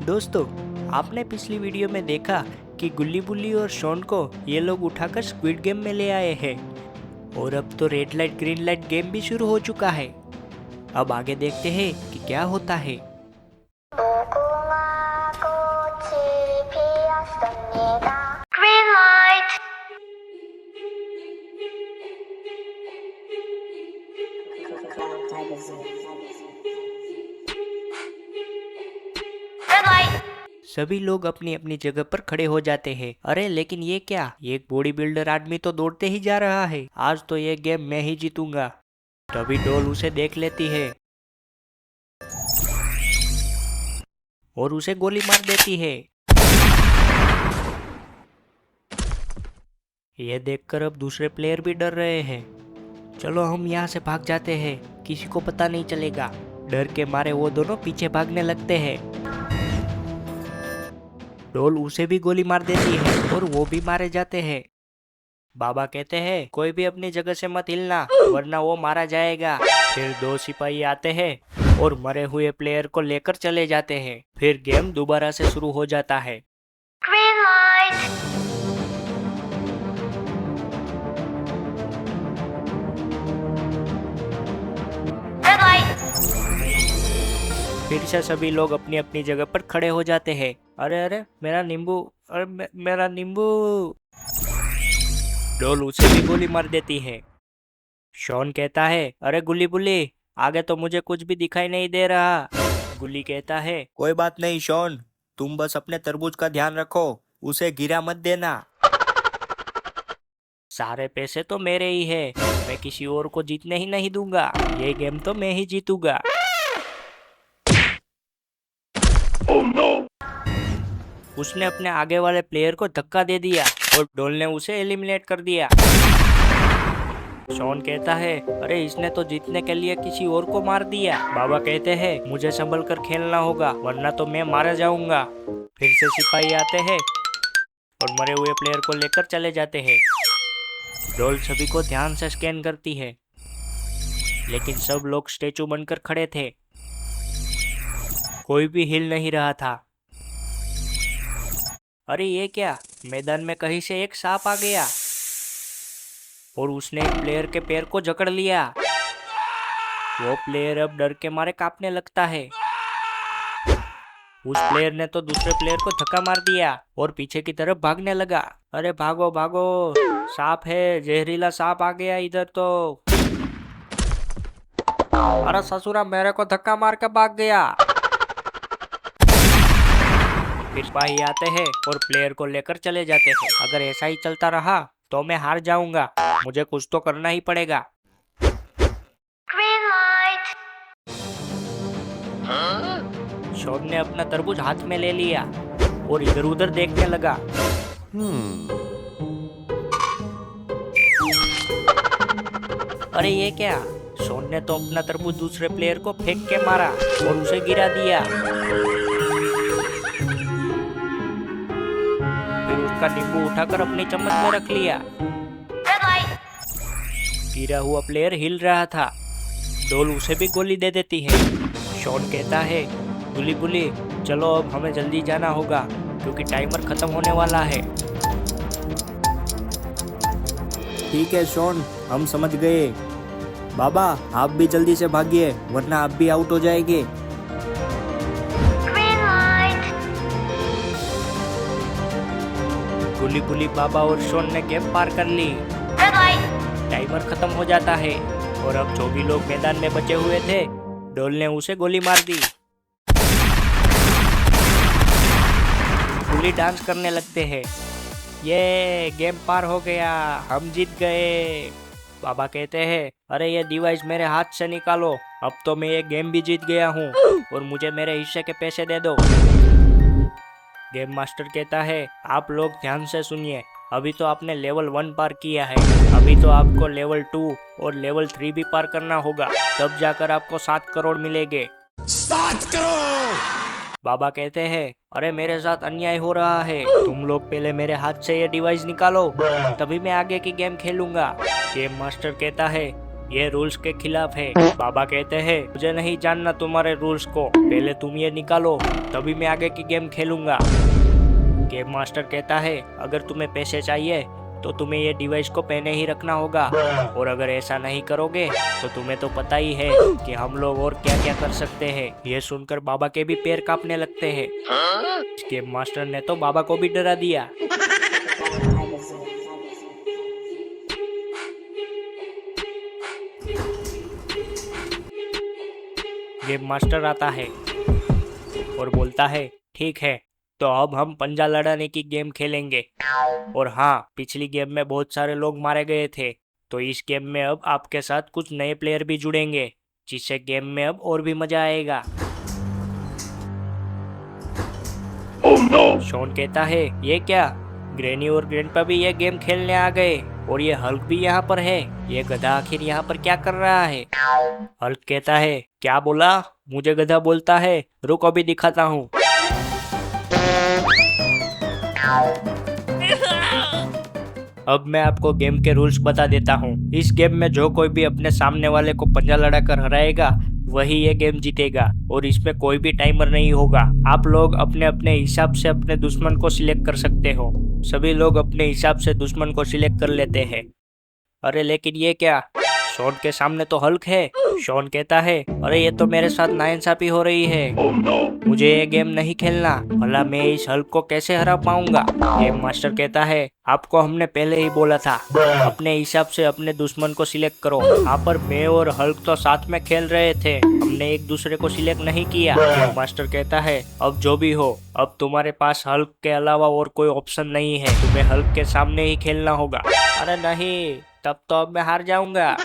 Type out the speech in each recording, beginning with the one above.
दोस्तों, आपने पिछली वीडियो में देखा कि गुल्ली बुल्ली और शॉन को ये लोग उठाकर स्क्विड गेम में ले आए हैं और अब तो red light green light game भी शुरू हो चुका है। अब आगे देखते हैं कि क्या होता है। Green light. Red light. सभी लोग अपनी अपनी जगह पर खड़े हो जाते हैं। अरे लेकिन ये क्या, एक बॉडी बिल्डर आदमी तो दौड़ते ही जा रहा है। आज तो ये गेम मैं ही जीतूंगा। तभी डॉल उसे देख लेती है और उसे गोली मार देती है। यह देखकर अब दूसरे प्लेयर भी डर रहे हैं। चलो हम यहाँ से भाग जाते हैं, किसी को पता नहीं चलेगा। डर के मारे वो दोनों पीछे भागने लगते हैं। डॉल उसे भी गोली मार देती है और वो भी मारे जाते हैं। बाबा कहते हैं कोई भी अपनी जगह से मत हिलना वरना वो मारा जाएगा। फिर दो सिपाही आते हैं और मरे हुए प्लेयर को लेकर चले जाते हैं। फिर गेम दोबारा से शुरू हो जाता है। Green light. Red light. फिर से सभी लोग अपनी अपनी जगह पर खड़े हो जाते हैं। अरे अरे मेरा नींबू, अरे मेरा नींबू। डॉल उसे भी गोली मार देती है। शॉन कहता है अरे गुल्ली बुल्ली, आगे तो मुझे कुछ भी दिखाई नहीं दे रहा। गुल्ली कहता है कोई बात नहीं शॉन, तुम बस अपने तरबूज का ध्यान रखो, उसे गिरा मत देना। सारे पैसे तो मेरे ही है, मैं किसी और को जीतने ही नहीं दूंगा। ये गेम तो मैं ही जीतूंगा। उसने अपने आगे वाले प्लेयर को धक्का दे दिया और डॉल ने उसे एलिमिनेट कर दिया। शॉन कहता है अरे इसने तो जीतने के लिए किसी और को मार दिया। बाबा कहते हैं मुझे संभल कर खेलना होगा वरना तो मैं मारा जाऊंगा। फिर से सिपाही आते हैं और मरे हुए प्लेयर को लेकर चले जाते हैं। डॉल सभी को ध्यान से स्कैन करती है, लेकिन सब लोग स्टेचू बनकर खड़े थे। कोई भी हिल नहीं रहा था। अरे ये क्या, मैदान में कहीं से एक सांप आ गया और उसने एक प्लेयर के पैर को जकड़ लिया। वो प्लेयर अब डर के मारे कांपने लगता है। उस प्लेयर ने तो दूसरे प्लेयर को धक्का मार दिया और पीछे की तरफ भागने लगा। अरे भागो भागो, सांप है, जहरीला सांप आ गया इधर तो। अरे ससुरा मेरे को धक्का मार के भाग गया। फिर सिपाही आते हैं और प्लेयर को लेकर चले जाते हैं। अगर ऐसा ही चलता रहा तो मैं हार जाऊंगा, मुझे कुछ तो करना ही पड़ेगा। Green light. शॉन ने अपना तरबूज हाथ में ले लिया और इधर उधर देखने लगा। अरे ये क्या, शॉन ने तो अपना तरबूज दूसरे प्लेयर को फेंक के मारा और उसे गिरा दिया। फिर उसका नींबू उठाकर अपनी चम्मच में रख लिया। Red light. गिरा हुआ प्लेयर हिल रहा था। डॉल उसे भी गोली दे देती है। शॉन कहता है गुल्ली बुल्ली चलो अब हमें जल्दी जाना होगा क्योंकि टाइमर खत्म होने वाला है। ठीक है शॉन, हम समझ गए। बाबा आप भी जल्दी से भागिए वरना आप भी आउट हो जाएंगे। Green light. गुल्ली बुल्ली, बाबा और शॉन ने गेम पार कर ली। Red light. टाइमर खत्म हो जाता है और अब जो भी लोग मैदान में बचे हुए थे, डॉल ने उसे गोली मार दी। गुल्ली डांस करने लगते हैं। ये गेम पार हो गया, हम जीत गए। बाबा कहते हैं अरे ये डिवाइस मेरे हाथ से निकालो, अब तो मैं ये गेम भी जीत गया हूँ और मुझे मेरे हिस्से के पैसे दे दो। गेम मास्टर कहता है आप लोग ध्यान से सुनिए, अभी तो आपने लेवल 1 पार किया है, अभी तो आपको लेवल 2 और लेवल 3 भी पार करना होगा, तब जाकर आपको 7 करोड़ मिलेंगे। 7 करोड़। बाबा कहते हैं अरे मेरे साथ अन्याय हो रहा है, तुम लोग पहले मेरे हाथ से ये डिवाइस निकालो तभी मैं आगे की गेम खेलूंगा। गेम मास्टर कहता है ये रूल्स के खिलाफ है। बाबा कहते हैं मुझे नहीं जानना तुम्हारे रूल्स को, पहले तुम ये निकालो तभी मैं आगे की गेम खेलूंगा। गेम मास्टर कहता है अगर तुम्हें पैसे चाहिए तो तुम्हें ये डिवाइस को पहने ही रखना होगा, और अगर ऐसा नहीं करोगे तो तुम्हें तो पता ही है कि हम लोग और क्या क्या कर सकते हैं। ये सुनकर बाबा के भी पैर कांपने लगते हैं। गेम मास्टर ने तो बाबा को भी डरा दिया। गेम मास्टर आता है और बोलता है ठीक है, तो अब हम पंजा लड़ाने की गेम खेलेंगे। और हाँ, पिछली गेम में बहुत सारे लोग मारे गए थे, तो इस गेम में अब आपके साथ कुछ नए प्लेयर भी जुड़ेंगे, जिससे गेम में अब और भी मजा आएगा। शॉन कहता है ये क्या, ग्रैनी और ग्रैंडपा भी ये गेम खेलने आ गए और ये हल्क भी यहाँ पर है। ये गधा आखिर यहाँ पर क्या कर रहा है? हल्क कहता है क्या बोला, मुझे गधा बोलता है, रुक अभी दिखाता हूँ। अब मैं आपको गेम के रूल्स बता देता हूँ। इस गेम में जो कोई भी अपने सामने वाले को पंजा लड़ाकर हराएगा वही ये गेम जीतेगा, और इसमें कोई भी टाइमर नहीं होगा। आप लोग अपने अपने हिसाब से अपने दुश्मन को सिलेक्ट कर सकते हो। सभी लोग अपने हिसाब से दुश्मन को सिलेक्ट कर लेते हैं। अरे लेकिन ये क्या, शॉन के सामने तो हल्क है। शॉन कहता है अरे ये तो मेरे साथ नाइंसाफी हो रही है, मुझे ये गेम नहीं खेलना, भला मैं इस हल्क को कैसे हरा पाऊंगा। गेम मास्टर कहता है आपको हमने पहले ही बोला था अपने हिसाब से अपने दुश्मन को सिलेक्ट करो। यहाँ पर मैं और हल्क तो साथ में खेल रहे थे, हमने एक दूसरे को सिलेक्ट नहीं किया। गेम मास्टर कहता है अब जो भी हो, अब तुम्हारे पास हल्क के अलावा और कोई ऑप्शन नहीं है, तुम्हें हल्क के सामने ही खेलना होगा। अरे नहीं, तब तो अब मैं हार जाऊंगा।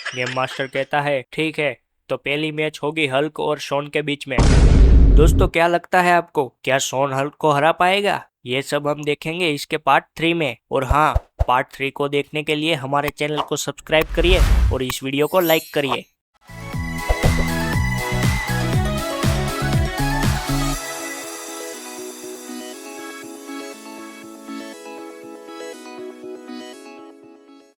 गेम मास्टर कहता है ठीक है, तो पहली मैच होगी हल्क और शॉन के बीच में। दोस्तों क्या लगता है आपको, क्या शॉन हल्क को हरा पाएगा? ये सब हम देखेंगे इसके पार्ट 3 में। और हाँ, पार्ट 3 को देखने के लिए हमारे चैनल को सब्सक्राइब करिए और इस वीडियो को लाइक करिए।